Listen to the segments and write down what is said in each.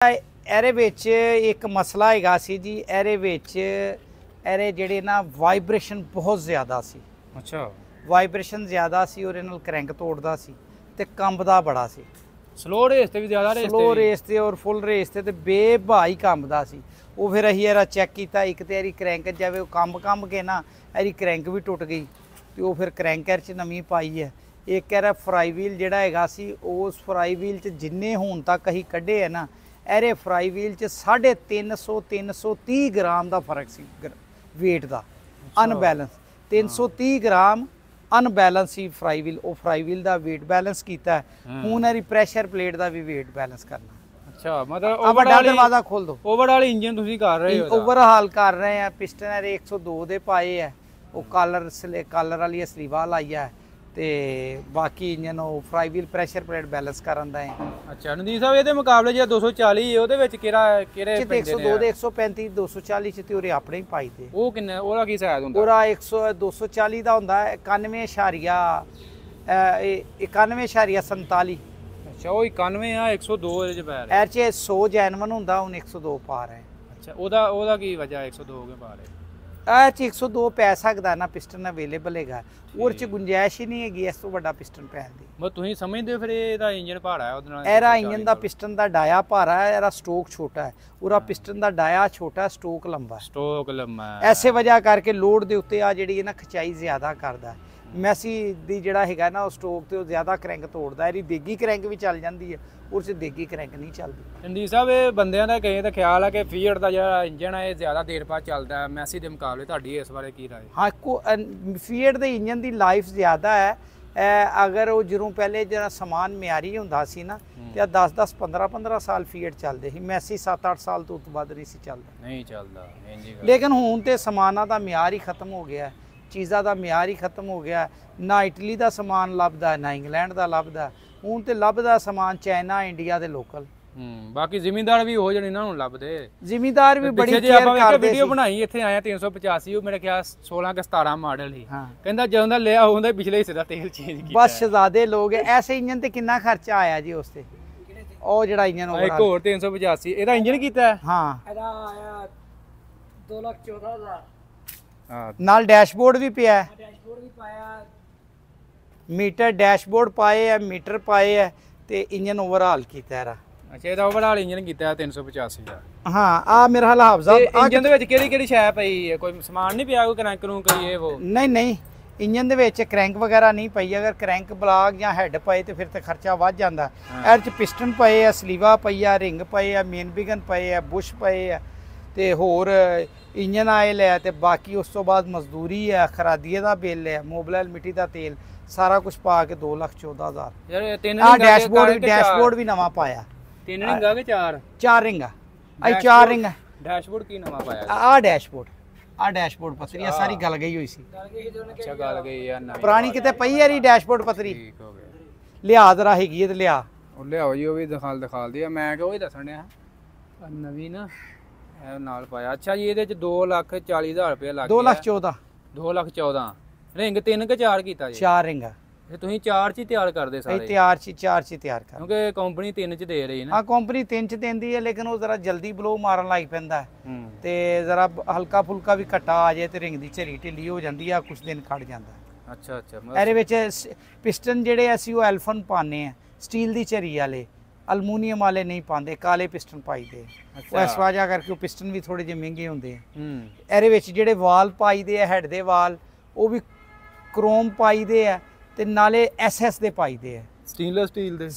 ਇਹਦੇ ਵਿੱਚ ਇੱਕ ਮਸਲਾ ਹੈਗਾ ਸੀ ਜੀ। ਇਹਦੇ ਵਿੱਚ ਇਹਦੇ ਜਿਹੜੇ ਨਾ ਵਾਈਬ੍ਰੇਸ਼ਨ ਬਹੁਤ ਜ਼ਿਆਦਾ ਸੀ। ਅੱਛਾ, ਵਾਈਬ੍ਰੇਸ਼ਨ ਜ਼ਿਆਦਾ ਸੀ ਔਰ ਇਹਨਾਂ ਨਾਲ ਕਰੰਕ ਤੋੜਦਾ ਸੀ ਤੇ ਕੰਬਦਾ ਬੜਾ ਸੀ। ਸਲੋ ਰੇਸ ਤੇ ਵੀ ਜ਼ਿਆਦਾ ਸਲੋ ਰੇਸ ਤੇ ਔਰ ਫੁੱਲ ਰੇਸ ਤੇ ਬੇਭਾਈ ਕੰਬਦਾ ਸੀ। ਉਹ ਫਿਰ ਅਸੀਂ ਇਹਦਾ ਚੈੱਕ ਕੀਤਾ, ਇੱਕ ਤੇ ਇਹਦੀ ਕਰੰਕ ਜਾਵੇ ਉਹ ਕੰਬ ਕੇ ਨਾ ਇਹਦੀ ਕਰੰਕ ਵੀ ਟੁੱਟ ਗਈ ਤੇ ਉਹ ਫਿਰ ਕਰੰਕਰ 'ਚ ਨਵੀਂ ਪਾਈ ਹੈ। ਇੱਕ ਇਹਦਾ ਫਰਾਈ ਵੀਲ ਜਿਹੜਾ ਹੈਗਾ ਸੀ, ਉਸ ਫਰਾਈ ਵੀਲ 'ਚ ਜਿੰਨੇ ਹੁਣ ਤੱਕ ਅਸੀਂ ਕੱਢੇ ਹੈ ਨਾ, ਇਹਦੇ ਫਰਾਈ ਵੀਲ 'ਚ 330 ਗ੍ਰਾਮ ਦਾ ਫਰਕ ਸੀ ਵੇਟ ਦਾ। ਅਨਬੈਲੈਂਸ 330 ਗ੍ਰਾਮ ਅਨਬੈਲੈਂਸ ਸੀ ਫਰਾਈ ਵੀਲ। ਉਹ ਫਰਾਈ ਵੀਲ ਦਾ ਵੇਟ ਬੈਲੈਂਸ ਕੀਤਾ। ਹੁਣ ਇਹਦੀ ਪ੍ਰੈਸ਼ਰ ਪਲੇਟ ਦਾ ਵੀ ਵੇਟ ਬੈਲੈਂਸ ਕਰਨਾ। ਅੱਛਾ, ਮਤਲਬ ਵੱਡਾ ਦਰਵਾਜ਼ਾ ਖੋਲ ਦੋ। ਓਵਰਆਲ ਇੰਜਨ ਤੁਸੀਂ ਕਰ ਰਹੇ ਹੋ? ਓਵਰਹਾਲ ਕਰ ਰਹੇ ਆ। ਪਿਸਟਨ ਇਹਦੇ 102 ਦੇ ਪਾਏ ਆ। ਉਹ ਕਾਲਰ ਵਾਲੀ ਸਲੀਵਾ ਲਾਈ ਹੈ ਤੇ ਬਾਕੀ ਇੰਜਨ ਉਹ flywheel pressure plate balance ਕਰਨ ਦਾ ਹੈ। ਅੱਛਾ ਨਦੀਪ ਸਾਹਿਬ, ਇਹਦੇ ਮੁਕਾਬਲੇ ਜਿਹੜਾ 240 ਉਹਦੇ ਵਿੱਚ ਕਿਹੜੇ ਪੈਂਦੇ ਨੇ? 102 ਦੇ 135 240 ਚ ਤੇ ਉਹਦੇ ਆਪਣੇ ਹੀ ਪਾਈ ਦੇ। ਉਹ ਕਿੰਨੇ, ਉਹਦਾ ਕੀ ਸਾਈਜ਼ ਹੁੰਦਾ? ਉਹਦਾ 240 ਦਾ ਹੁੰਦਾ 91.47। ਅੱਛਾ, ਉਹ 91 ਆ, 102 ਇਹਦੇ ਚ ਪੈ ਰਿਹਾ। ਐਰ ਚ 100 ਜੈਨੂਅਨ ਹੁੰਦਾ, ਹੁਣ 102 ਪਾ ਰਿਹਾ। ਅੱਛਾ, ਉਹਦਾ ਕੀ ਵਜ੍ਹਾ 102 ਕੇ ਪਾ ਰਹੇ? ਇਹ 'ਚ 102 ਪੈ ਸਕਦਾ ਨਾ, ਪਿਸਟਨ ਅਵੇਲੇਬਲ ਹੈਗਾ। ਉਹਦੇ 'ਚ ਗੁੰਜਾਇਸ਼ ਹੀ ਨਹੀਂ ਹੈਗੀ ਇਸ ਤੋਂ ਵੱਡਾ ਪਿਸਟਨ ਪੈਣ ਦੀ। ਬਸ ਤੁਸੀਂ ਸਮਝਦੇ ਹੋ ਫਿਰ ਇਹਦਾ ਇੰਜਨ ਭਾਰਾ ਹੈ ਉਹਦੇ ਨਾਲ? ਇਹਦਾ ਇੰਜਨ ਦਾ ਪਿਸਟਨ ਦਾ ਡਾਇਆ ਭਾਰਾ ਹੈ, ਇਹਦਾ ਸਟੋਕ ਛੋਟਾ ਹੈ। ਉਹਦਾ ਪਿਸਟਨ ਦਾ ਡਾਇਆ ਛੋਟਾ, ਸਟੋਕ ਲੰਬਾ। ਸਟੋਕ ਲੰਮਾ। ਐਸੇ ਵਜ੍ਹਾ ਕਰਕੇ ਲੋਡ ਦੇ ਉੱਤੇ ਆ ਜਿਹੜੀ ਹੈ ਨਾ ਖਿਚਾਈ ਜ਼ਿਆਦਾ ਕਰਦਾ। ਮੈਸੀ ਦੀ ਜਿਹੜਾ ਹੈਗਾ ਨਾ ਉਹ ਸਟੋਕ ਤੇ ਉਹ ਜ਼ਿਆਦਾ ਕਰੰਕ ਤੋੜਦਾ। ਇਹਦੀ ਦੇਗੀ ਕਰੰਕ ਵੀ ਚੱਲ ਜਾਂਦੀ ਹੈ, ਉਸ 'ਚ ਦੇਗੀ ਕਰੰਕ ਨਹੀਂ ਚੱਲਦੀ। ਰਣਜੀਤ ਸਾਹਿਬ, ਇਹ ਬੰਦਿਆਂ ਦਾ ਕਹੇ ਤਾਂ ਖਿਆਲ ਹੈ ਕਿ ਫੀਅਟ ਦਾ ਜਿਹੜਾ ਇੰਜਨ ਹੈ ਇਹ ਜ਼ਿਆਦਾ ਦੇਰ ਬਾਅਦ ਚੱਲਦਾ ਹੈ ਮੈਸੀ ਦੇ ਮੁਕਾਬਲੇ। ਤੁਹਾਡੀ ਇਸ ਬਾਰੇ ਕੀ ਰਾਏ? ਹਾਂ, ਫੀਅਟ ਦੇ ਇੰਜਨ ਦੀ ਲਾਈਫ ਜ਼ਿਆਦਾ ਹੈ। ਅਗਰ ਉਹ ਜਦੋਂ ਪਹਿਲੇ ਜਿਹੜਾ ਸਮਾਨ ਮਿਆਰੀ ਹੁੰਦਾ ਸੀ ਨਾ ਤੇ 10-10 15-15 ਸਾਲ ਫੀਅਟ ਚੱਲਦੇ ਸੀ। ਮੈਸੀ 7-8 ਸਾਲ ਤੋਂ ਵੱਧ ਨਹੀਂ ਸੀ ਚੱਲਦਾ। ਨਹੀਂ ਚੱਲਦਾ। ਲੇਕਿਨ ਹੁਣ ਤੇ ਸਮਾਨਾਂ ਦਾ ਮਿਆਰ ਹੀ ਖਤਮ ਹੋ ਗਿਆ, ਚੀਜ਼ਾਂ ਦਾ ਮਿਆਰ ਹੀ ਖਤਮ ਹੋ ਗਿਆ। ਨਾ ਇਟਲੀ ਦਾ ਸਮਾਨ ਲੱਭਦਾ, ਨਾ ਇੰਗਲੈਂਡ ਦਾ ਲੱਭਦਾ। ਹੁਣ ਤੇ ਲੱਭਦਾ ਸਮਾਨ ਚਾਈਨਾ, ਇੰਡੀਆ ਦੇ ਲੋਕਲ। ਬਾਕੀ ਜ਼ਿਮੀਂਦਾਰ ਵੀ ਹੋ ਜਾਣੇ ਨਾ ਹੁਣ ਲੱਭਦੇ। ਜ਼ਿਮੀਂਦਾਰ ਵੀ ਬੜੀ ਕੇਅਰ ਕਰਦੇ ਸੀ। ਵੀਡੀਓ ਬਣਾਈ ਇੱਥੇ ਆਇਆ 385, ਉਹ ਮੇਰੇ ਖਿਆਲ 16 ਕਿ 17 ਮਾਡਲ ਸੀ। ਕਹਿੰਦਾ ਜਦੋਂ ਦਾ ਲਿਆ ਹੁੰਦਾ ਪਿਛਲੇ ਹਿੱਸੇ ਦਾ ਤੇਲ ਚੇਂਜ ਕੀਤਾ। ਬਸ ਸ਼ਹਜ਼ਾਦੇ ਲੋਕ ਐਸੇ ਇੰਜਨ ਤੇ ਕਿੰਨਾ ਖਰਚਾ ਆਇਆ ਜੀ ਉਸ ਤੇ? ਉਹ ਜਿਹੜਾ ਇੰਜਨ ਇੱਕ ਹੋਰ 385 ਇਹਦਾ ਇੰਜਨ ਕੀਤਾ ਹੈ। ਹਾਂ, ਇਹਦਾ ਆਇਆ 2,14,000 ਨਾਲ ਡੈਸ਼ਬੋਰਡ ਵੀ ਪਿਆ। ਡੈਸ਼ਬੋਰਡ ਵੀ ਪਾਇਆ, ਮੀਟਰ ਡੈਸ਼ਬੋਰਡ ਪਾਏ ਆ, ਮੀਟਰ ਪਾਏ ਆ ਤੇ ਇੰਜਨ ਓਵਰਹਾਲ ਕੀਤਾ ਇਹਦਾ। ਅੱਛਾ, ਇਹਦਾ ਓਵਰਆਲ ਇੰਜਨ ਕੀਤਾ 385 ਦਾ। ਹਾਂ, ਆ ਮੇਰਾ ਹਾਲ ਹਾਫਜ਼ਾ। ਇੰਜਨ ਦੇ ਵਿੱਚ ਕਿਹੜੀ ਸ਼ੈ ਪਈ ਹੈ? ਕੋਈ ਸਮਾਨ ਨਹੀਂ ਪਿਆ? ਕੋਈ ਕਰੰਕ ਨੂੰ ਕੋਈ ਇਹ ਉਹ? ਨਹੀਂ, ਇੰਜਨ ਦੇ ਵਿੱਚ ਕਰੰਕ ਵਗੈਰਾ ਨਹੀਂ ਪਈ। ਅਗਰ ਕਰੰਕ ਬਲਾਕ ਜਾਂ ਹੈਡ ਪਏ ਤੇ ਫਿਰ ਤੇ ਖਰਚਾ ਵੱਧ ਜਾਂਦਾ। ਇਹਦੇ 'ਚ ਪਿਸਟਨ ਪਏ ਆ, ਸਲੀਵਾ ਪਈ ਆ, ਰਿੰਗ ਪਏ ਆ, ਮੇਨ ਬਿਗਨ ਪਏ ਆ, ਬੁਸ਼ ਪਏ ਆ ਤੇ ਹੋਰ ਇੰਜਨ ਆਇਲ ਹੈ ਤੇ ਬਾਕੀ ਉਸ ਤੋਂ ਬਾਅਦ ਮਜ਼ਦੂਰੀ ਹੈ, ਖਰਾਦੀਏ ਦਾ ਬਿੱਲ ਹੈ, ਮੋਬਿਲ ਮਿੱਟੀ ਦਾ ਤੇਲ, ਸਾਰਾ ਕੁਝ ਪਾ ਕੇ 2,14,000। ਯਾਰ ਤਿੰਨ ਡੈਸ਼ਬੋਰਡ ਵੀ ਨਵਾਂ ਪਾਇਆ। 3 ਰਿੰਗਾਂ ਕਿ 4? 4 ਰਿੰਗਾਂ। ਅਈ 4 ਰਿੰਗਾਂ। ਡੈਸ਼ਬੋਰਡ ਕੀ ਨਵਾਂ ਪਾਇਆ? ਆ ਡੈਸ਼ਬੋਰਡ ਪਤਰੀ ਆ, ਸਾਰੀ ਗਲ ਗਈ ਹੋਈ ਸੀ। ਅੱਛਾ, ਗੱਲ ਗਈ ਯਾਰ ਨਵੀਂ ਪੁਰਾਣੀ ਕਿਤੇ ਪਈ ਯਾਰੀ ਡੈਸ਼ਬੋਰਡ ਪਤਰੀ। ਠੀਕ ਹੋ ਗਿਆ। ਲਿਆ ਜ਼ਰਾ ਹੈਗੀ ਤੇ ਲਿਆ। ਉਹ ਲਿਆਓ ਜੀ, ਉਹ ਵੀ ਦਿਖਾਲਦੀ ਆ। ਮੈਂ ਕਿ ਉਹ ਹੀ ਦੱਸਣ ਡਿਆ ਨਵੀਂ ਨਾ ਇਹ ਨਾਲ ਪਾਇਆ। ਅੱਛਾ ਜੀ, ਇਹਦੇ ਚ 2,40,000 ਰੁਪਏ ਲੱਗ ਗਿਆ। 2,14,000। 2,14,000 ਰਿੰਗ 3 ਕਿ 4 ਕੀਤਾ ਜੀ? 4 ਰਿੰਗਾਂ। ਤੇ ਤੁਸੀਂ 4 ਚ ਹੀ ਤਿਆਰ ਕਰਦੇ ਸਾਰੇ? ਤਿਆਰ 'ਚ 4 'ਚ ਤਿਆਰ ਕਰ, ਕਿਉਂਕਿ ਕੰਪਨੀ 3 ਚ ਦੇ ਰਹੀ ਨਾ। ਹਾਂ, ਕੰਪਨੀ 3 'ਚ ਦਿੰਦੀ ਹੈ ਲੇਕਿਨ ਉਹ ਜ਼ਰਾ ਜਲਦੀ ਬਲੋ ਮਾਰਨ ਲੱਗ ਪੈਂਦਾ ਤੇ ਜ਼ਰਾ ਹਲਕਾ ਫੁਲਕਾ ਵੀ ਘਟਾ ਆ ਜਾਏ ਤੇ ਰਿੰਗ ਦੀ ਝਰੀ ਢਿੱਲੀ ਹੋ ਜਾਂਦੀ ਆ, ਕੁਝ ਦਿਨ ਖੜ ਜਾਂਦਾ। ਅੱਛਾ। ਇਹਦੇ ਵਿੱਚ ਪਿਸਟਨ ਜਿਹੜੇ ਅਸੀਂ ਉਹ ਐਲਫਨ ਪਾਉਂਦੇ ਆ, ਸਟੀਲ ਦੀ ਝਰੀ ਵਾਲੇ, ਅਲਮੂਨੀਅਮ ਵਾਲੇ ਨਹੀਂ ਪਾਉਂਦੇ, ਕਾਲੇ ਪਿਸਟਨ ਪਾਈਦੇ। ਉਹ ਇਸ ਵਜ੍ਹਾ ਕਰਕੇ ਉਹ ਪਿਸਟਨ ਵੀ ਥੋੜੇ ਜਿਹੇ ਮਹਿੰਗੇ ਹੁੰਦੇ ਆ। ਇਹਦੇ ਵਿੱਚ ਜਿਹੜੇ ਵਾਲ ਪਾਈਦੇ ਆ, ਹੈਡ ਦੇ ਵਾਲ, ਉਹ ਵੀ ਕ੍ਰੋਮ ਪਾਈਦੇ ਆ ਤੇ ਨਾਲੇ SS ਦੇ ਪਾਈਦੇ ਆ। ਸਟੇਨਲੈਸ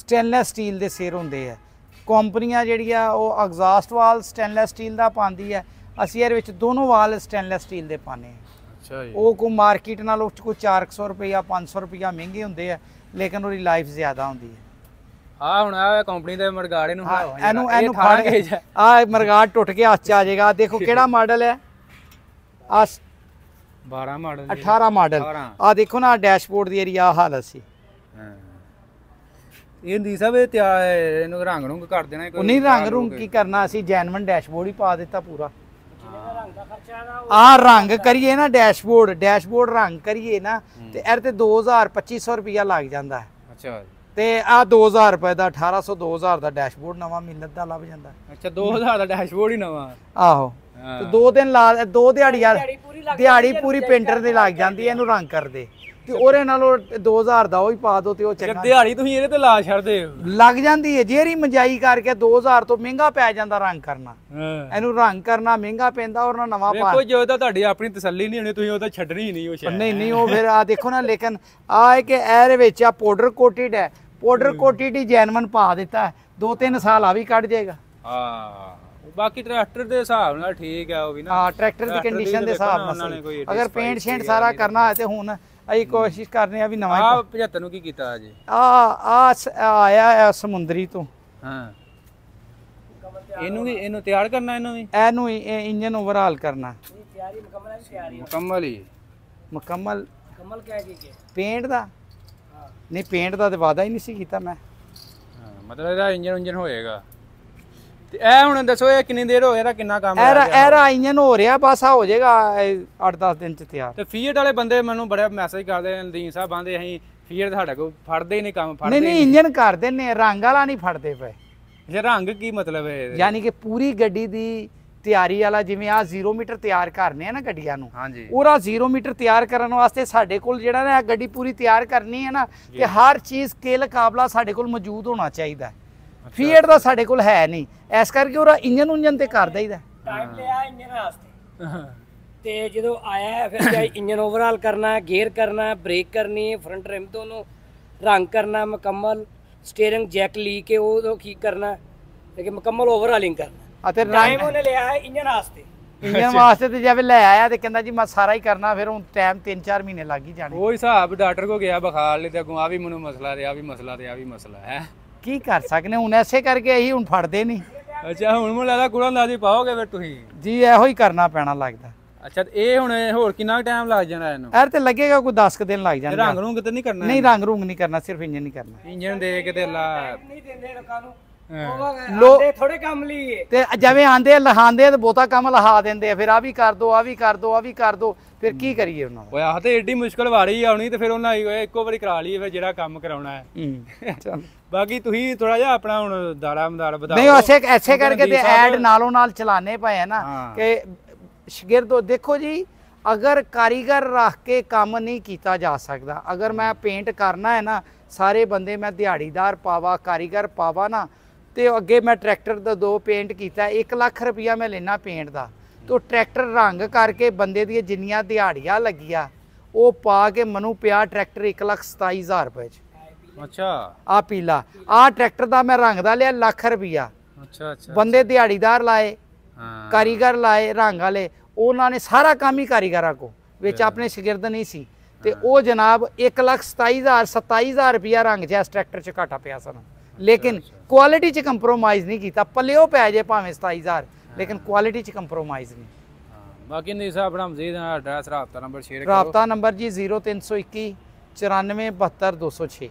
ਸਟੀਲ ਦੇ ਸਿਰ ਹੁੰਦੇ ਆ। ਕੰਪਨੀਆਂ ਜਿਹੜੀਆਂ ਉਹ ਐਗਜ਼ਾਸਟ ਵਾਲ ਸਟੇਨਲੈਸ ਸਟੀਲ ਦਾ ਪਾਉਂਦੀ ਹੈ, ਅਸੀਂ ਇਹਦੇ ਵਿੱਚ ਦੋਨੋਂ ਵਾਲ ਸਟੇਨਲੈਸ ਸਟੀਲ ਦੇ ਪਾਉਂਦੇ ਆ। ਅੱਛਾ ਜੀ। ਉਹ ਕੋ ਮਾਰਕੀਟ ਨਾਲੋਂ ਕੋਈ 400 ਰੁਪਇਆ 500 ਰੁਪਇਆ ਮਹਿੰਗੇ ਹੁੰਦੇ ਆ ਲੇਕਿਨ ਉਹਦੀ ਲਾਈਫ ਜ਼ਿਆਦਾ ਹੁੰਦੀ ਹੈ। ਹੁਣ ਆ ਕੰਪਨੀ ਦੇ ਮਰਗਾੜੇ ਨੂੰ ਇਹਨੂੰ ਫੜ ਕੇ ਆ ਮਰਗਾੜ ਟੁੱਟ ਕੇ ਹੱਥ 'ਚ ਆ ਜਾਏਗਾ। ਦੇਖੋ ਕਿਹੜਾ ਮਾਡਲ ਹੈ? ਆ 12 ਮਾਡਲ 18 ਮਾਡਲ। ਆ ਦੇਖੋ ਨਾ ਡੈਸ਼ਬੋਰਡ ਦੀ ਏਰੀਆ ਹਾਲਤ ਸੀ। ਇਹ ਨਹੀਂ ਸਭ ਇਹ ਇਹਨੂੰ ਰੰਗ ਰੁੰਗ ਕਰ ਦੇਣਾ? ਉਹ ਨਹੀਂ, ਰੰਗ ਰੁੰਗ ਕੀ ਕਰਨਾ, ਅਸੀਂ ਜੈਨੂਇਨ ਡੈਸ਼ਬੋਰਡ ਹੀ ਪਾ ਦਿੱਤਾ ਪੂਰਾ। ਆ ਰੰਗ ਕਰੀਏ ਨਾ ਡੈਸ਼ਬੋਰਡ ਰੰਗ ਕਰੀਏ ਨਾ ਤੇ ਇਹਦੇ ਤੇ 2,000-2,500 ਰੁਪਇਆ ਲੱਗ ਜਾਂਦਾ ਹੈ। ਅੱਛਾ। ਤੇ ਆ 2000 ਰੁਪਏ ਦਾ 1800 2000 ਦਾ ਡੈਸ਼ਬੋਰਡ ਨਵਾਂ ਮਿਲਤ ਦਾ ਲੱਭ ਜਾਂਦਾ। ਅੱਛਾ 2000 ਦਾ ਡੈਸ਼ਬੋਰਡ ਹੀ ਨਵਾਂ। ਆਹੋ ਤੇ 2 ਦਿਨ ਲਾ 2 ਦਿਹਾੜੀ ਯਾਰ ਦਿਹਾੜੀ ਪੂਰੀ ਪੇਂਟਰ ਦੀ ਲੱਗ ਜਾਂਦੀ ਹੈ ਇਹਨੂੰ ਰੰਗ ਕਰਦੇ ਤੇ ਉਹਦੇ ਨਾਲੋਂ 2000 ਦਾ ਉਹ ਹੀ ਪਾ ਦੋ ਤੇ ਉਹ ਚੰਗਾ। ਦਿਹਾੜੀ ਤੁਸੀਂ ਇਹਦੇ ਤੇ ਲਾ ਛੱਡਦੇ ਹੋ। ਲੱਗ ਜਾਂਦੀ ਹੈ ਜਿਹੜੀ ਮਜਾਈ ਕਰਕੇ 2000 ਤੋਂ ਮਹਿੰਗਾ ਪੈ ਜਾਂਦਾ ਰੰਗ ਕਰਨਾ। ਇਹਨੂੰ ਰੰਗ ਕਰਨਾ ਮਹਿੰਗਾ ਪੈਂਦਾ ਔਰ ਨਵਾਂ ਪਾ। ਵੇਖੋ ਜੋ ਤਾਂ ਤੁਹਾਡੀ ਆਪਣੀ ਤਸੱਲੀ ਨਹੀਂ ਹੋਣੀ ਤੁਸੀਂ ਉਹ ਤਾਂ ਛੱਡਣੀ ਹੀ ਨਹੀਂ ਉਹ ਸ਼ਾਇਦ। ਨਹੀਂ ਉਹ ਫਿਰ ਆ ਦੇਖੋ ਨਾ ਲੇਕਿਨ ਆ ਹੈ ਕਿ ਇਹਦੇ ਵਿੱਚ ਆ ਪਾਊਡਰ ਕੋਟਿਡ ਹੈ। ਪਾਊਡਰ ਕੋਟਿਡ ਹੀ ਜੈਨੂਇਨ ਪਾ ਦਿੱਤਾ 2-3 ਸਾਲ ਆ ਵੀ ਕੱਢ ਜਾਏਗਾ। ਹਾਂ ਬਾਕੀ ਟਰੈਕਟਰ ਦੇ ਹਿਸਾਬ ਨਾਲ ਠੀਕ ਹੈ ਉਹ ਵੀ ਨਾ। ਹਾਂ ਟਰੈਕਟਰ ਦੀ ਕੰਡੀਸ਼ਨ ਦੇ ਹਿਸਾਬ ਨਾਲ ਅਗਰ ਪੇਂਟ ਸ਼ੇਂਟ ਸਾਰਾ ਕਰਨਾ ਹੈ ਤੇ ਹੁਣ ਅਸੀਂ ਕੋਸ਼ਿਸ਼ ਕਰਨੇ ਆ ਵੀ ਨਵਾਂ। ਆ 75 ਨੂੰ ਕੀ ਕੀਤਾ ਅਜੇ? ਆ ਆਇਆ ਸਮੁੰਦਰੀ ਤੋਂ। ਹਾਂ ਇਹਨੂੰ ਤਿਆਰ ਕਰਨਾ ਇਹਨੂੰ ਇੰਜਨ ਓਵਰਹਾਲ ਕਰਨਾ ਤਿਆਰੀ ਮੁਕੰਮਲ ਹੈ। ਤਿਆਰੀ ਮੁਕੰਮਲ ਹੀ ਮੁਕੰਮਲ ਕਹਿ ਕੇ ਪੇਂਟ ਦਾ ਨਹੀਂ ਪੇਂਟ ਦਾ ਤੇ ਵਾਦਾ ਹੀ ਨਹੀਂ ਸੀ ਕੀਤਾ ਮੈਂ। ਮਤਲਬ ਇਹਦਾ ਇੰਜਨ ਹੋਏਗਾ ਤੇ ਇਹ ਹੁਣ ਦੱਸੋ ਇਹ ਕਿੰਨੀ ਦੇਰ ਹੋ ਗਿਆ ਇਹਦਾ ਕਿੰਨਾ ਕੰਮ ਇਹਦਾ ਇੰਜਨ ਹੋ ਰਿਹਾ ਬਸ ਆ ਹੋ ਜਾਏਗਾ 8-10 ਦਿਨ ਚ ਤਿਆਰ। ਤੇ ਫੀਟ ਵਾਲੇ ਬੰਦੇ ਮੈਨੂੰ ਬੜਾ ਮੈਸੇਜ ਕਰਦੇ ਨਦੀਨ ਸਾਹਿਬ ਆਂਦੇ ਅਸੀਂ ਫੀਟ ਸਾਡੇ ਕੋਲ ਫੜਦੇ ਹੀ ਨਹੀਂ ਕੰਮ ਫੜਦੇ ਨਹੀਂ ਇੰਜਨ ਕਰ ਦਿੰਨੇ ਰੰਗ ਵਾਲਾ ਨਹੀਂ ਫੜਦੇ ਪਏ। ਜੇ ਰੰਗ ਕੀ ਮਤਲਬ ਹੈ ਯਾਨੀ ਕਿ ਪੂਰੀ ਗੱਡੀ ਦੀ ਤਿਆਰੀ ਵਾਲਾ ਜਿਵੇਂ ਆ 0 ਮੀਟਰ ਤਿਆਰ ਕਰਨੇ ਆ ਨਾ ਗੱਡੀਆਂ ਨੂੰ ਹਾਂਜੀ ਉਹਦਾ 0 ਮੀਟਰ ਤਿਆਰ ਕਰਨ ਵਾਸਤੇ ਸਾਡੇ ਕੋਲ ਜਿਹੜਾ ਨਾ ਗੱਡੀ ਪੂਰੀ ਤਿਆਰ ਕਰਨੀ ਹੈ ਨਾ ਤੇ ਹਰ ਚੀਜ਼ ਕੇ ਕਾਬਲਾ ਸਾਡੇ ਕੋਲ ਮੌਜੂਦ ਹੋਣਾ ਚਾਹੀਦਾ। ਫੀਟ ਦਾ ਸਾਡੇ ਕੋਲ ਹੈ ਨਹੀਂ ਇਸ ਕਰਕੇ ਉਹਦਾ ਇੰਜਨ ਤੇ ਕਰ ਦਈਦਾ। ਟਾਈਮ ਲਿਆ ਇੰਜਨ ਵਾਸਤੇ ਤੇ ਜਦੋਂ ਆਇਆ ਫਿਰ ਇੰਜਨ ਓਵਰਹਾਲ ਕਰਨਾ ਗੇਅਰ ਕਰਨਾ ਬ੍ਰੇਕ ਕਰਨੀ ਫਰੰਟ ਰਿਮ ਦੋਨੋਂ ਰੰਗ ਕਰਨਾ ਮੁਕੰਮਲ ਸਟੀਅਰਿੰਗ ਜੈਕ ਲੀ ਕੇ ਉਹ ਕੀ ਕਰਨਾ ਲੇਕਿਨ ਮੁਕੰਮਲ ਓਵਰਹਾਲਿੰਗ ਕਰਨਾ ਅਤੇ ਟਾਈਮ ਉਹਨੇ ਲਿਆ ਹੈ ਇੰਜਨ ਵਾਸਤੇ। ਇੰਜਨ ਵਾਸਤੇ ਤੇ ਜਿਵੇਂ ਲੈ ਆਇਆ ਤੇ ਕਹਿੰਦਾ ਜੀ ਮੈਂ ਸਾਰਾ ਹੀ ਕਰਨਾ ਫਿਰ ਹੁਣ ਟਾਈਮ 3-4 ਮਹੀਨੇ ਲੱਗ ਹੀ ਜਾਣੇ। ਉਹ ਹਿਸਾਬ ਡਾਕਟਰ ਕੋ ਗਿਆ ਬਖਾਲ ਲਈ ਤੇ ਅੱਗੋਂ ਆ ਵੀ ਮੈਨੂੰ ਮਸਲਾ ਤੇ ਆ ਵੀ ਮਸਲਾ ਤੇ ਆ ਵੀ ਮਸਲਾ ਹੈ। ਕੀ ਕਰ ਸਕਨੇ ਹੁਣ ਐਸੇ ਕਰਕੇ ਅਸੀਂ ਹੁਣ ਫੜਦੇ ਨਹੀਂ। ਅੱਛਾ ਹੁਣ ਮੈਨੂੰ ਲੱਗਦਾ ਗੁਰਾਂ ਦਾਦੀ ਪਾਓਗੇ ਫਿਰ ਤੁਸੀਂ ਜੀ ਇਹੋ ਹੀ ਕਰਨਾ ਪੈਣਾ ਲੱਗਦਾ। ਅੱਛਾ ਇਹ ਹੁਣ ਹੋਰ ਕਿੰਨਾ ਟਾਈਮ ਲੱਗ ਜਾਣਾ ਇਹਨੂੰ? ਯਾਰ ਤੇ ਲੱਗੇਗਾ ਕੋਈ 10 ਕੁ ਦਿਨ ਲੱਗ ਜਾਣਗੇ। ਰੰਗ ਰੂੰਗ ਤੇ ਨਹੀਂ ਕਰਨਾ? ਨਹੀਂ ਰੰਗ ਰੂੰਗ ਨਹੀਂ ਕਰਨਾ ਸਿਰਫ ਇੰਜਨ ਹੀ ਕਰਨਾ। ਇੰਜਨ ਦੇ ਕੇ ਤੇ ਲਾ ਨਹੀਂ ਦਿੰਦੇ ਲੋਕਾਂ ਨੂੰ ਉਹ ਥੋੜੇ ਕੰਮ ਲਈ ਤੇ ਜਿਵੇਂ ਆਂਦੇ ਲਹਾਉਂਦੇ ਤੇ ਬਹੁਤਾ ਕੰਮ ਲਹਾ ਦਿੰਦੇ ਆ ਫਿਰ ਆ ਵੀ ਕਰ ਦੋ ਆ ਵੀ ਕਰ ਦੋ ਆ ਵੀ ਕਰ ਦੋ ਫਿਰ ਕੀ ਕਰੀਏ ਉਹਨਾਂ ਦਾ। ਓਏ ਆਹ ਤੇ ਏਡੀ ਮੁਸ਼ਕਲ ਵਾਰੀ ਆਉਣੀ ਤੇ ਫਿਰ ਉਹਨਾਂ ਇੱਕੋ ਵਾਰੀ ਕਰਾ ਲਈਏ ਫਿਰ ਜਿਹੜਾ ਕੰਮ ਕਰਾਉਣਾ ਹੈ। ਚੱਲ ਬਾਕੀ ਤੁਸੀਂ ਥੋੜਾ ਜਿਹਾ ਆਪਣਾ ਹੁਣ ਦਾੜਾ ਮਦਾੜ ਵਧਾਓ। ਨਹੀਂ ਐਸੇ ਕਰਕੇ ਤੇ ਐਡ ਨਾਲੋਂ ਨਾਲ ਚਲਾਣੇ ਪਏ ਆ ਨਾ ਕਿ ਸ਼ਾਗਿਰਦ ਦੇਖੋ ਜੀ ਅਗਰ ਕਾਰੀਗਰ ਰੱਖ ਕੇ ਕੰਮ ਨਹੀਂ ਕੀਤਾ ਜਾ ਸਕਦਾ। ਅਗਰ ਮੈਂ ਪੇਂਟ ਕਰਨਾ ਹੈ ਨਾ ਸਾਰੇ ਬੰਦੇ ਮੈਂ ਦਿਹਾੜੀਦਾਰ ਪਾਵਾ ਕਾਰੀਗਰ ਪਾਵਾ ਨਾ ਤੇ ਅੱਗੇ ਮੈਂ ਟਰੈਕਟਰ ਦਾ 2 ਪੇਂਟ ਕੀਤਾ 1 ਲੱਖ ਰੁਪਇਆ ਮੈਂ ਲੈਣਾ ਪੇਂਟ ਦਾ ਤੋ ਟਰੈਕਟਰ ਰੰਗ ਕਰਕੇ ਬੰਦੇ ਦੀਆਂ ਜਿੰਨੀਆਂ ਦਿਹਾੜੀਆਂ ਲੱਗੀਆਂ ਉਹ ਪਾ ਕੇ ਮੈਨੂੰ ਪਿਆ ਟਰੈਕਟਰ 1,27,000 ਰੁਪਏ ਚ। ਅੱਛਾ ਆ ਪੀਲਾ ਆ ਟਰੈਕਟਰ ਦਾ ਮੈਂ ਰੰਗ ਦਾ ਲਿਆ ਲੱਖ ਰੁਪਇਆ। ਅੱਛਾ ਬੰਦੇ ਦਿਹਾੜੀਦਾਰ ਲਾਏ ਕਾਰੀਗਰ ਲਾਏ ਰੰਗ ਵਾਲੇ ਉਹਨਾਂ ਨੇ ਸਾਰਾ ਕੰਮ ਹੀ ਕਾਰੀਗਰਾਂ ਕੋ ਵਿੱਚ ਆਪਣੇ ਸ਼ਾਗਿਰਦ ਨਹੀਂ ਸੀ ਤੇ ਉਹ ਜਨਾਬ 1,27,000 ਰੁਪਇਆ ਰੰਗ ਚ ਇਸ ਟਰੈਕਟਰ ਚ ਘਾਟਾ ਪਿਆ ਸਾਨੂੰ। ਲੇਕਿਨ ਕੁਆਲਿਟੀ ਚ ਕੰਪਰੋਮਾਈਜ਼ ਨਹੀਂ ਕੀਤਾ ਪੱਲਿਓ ਪੈ ਜੇ ਭਾਵੇਂ 27,000 ਲੇਕਿਨ ਕੁਆਲਿਟੀ ਚ ਕੰਪਰੋਮਾਈਜ਼ ਨਹੀਂ। ਬਾਕੀ ਨਹੀਂ ਸਾਹਿਬ ਆਪਣਾ ਮਜ਼ੀਦ ਐਡਰੈਸ ਰਾਬਤਾ ਨੰਬਰ ਸ਼ੇਅਰ ਕਰੋ। ਰਾਬਤਾ ਨੰਬਰ ਜੀ 0321 94 72 206।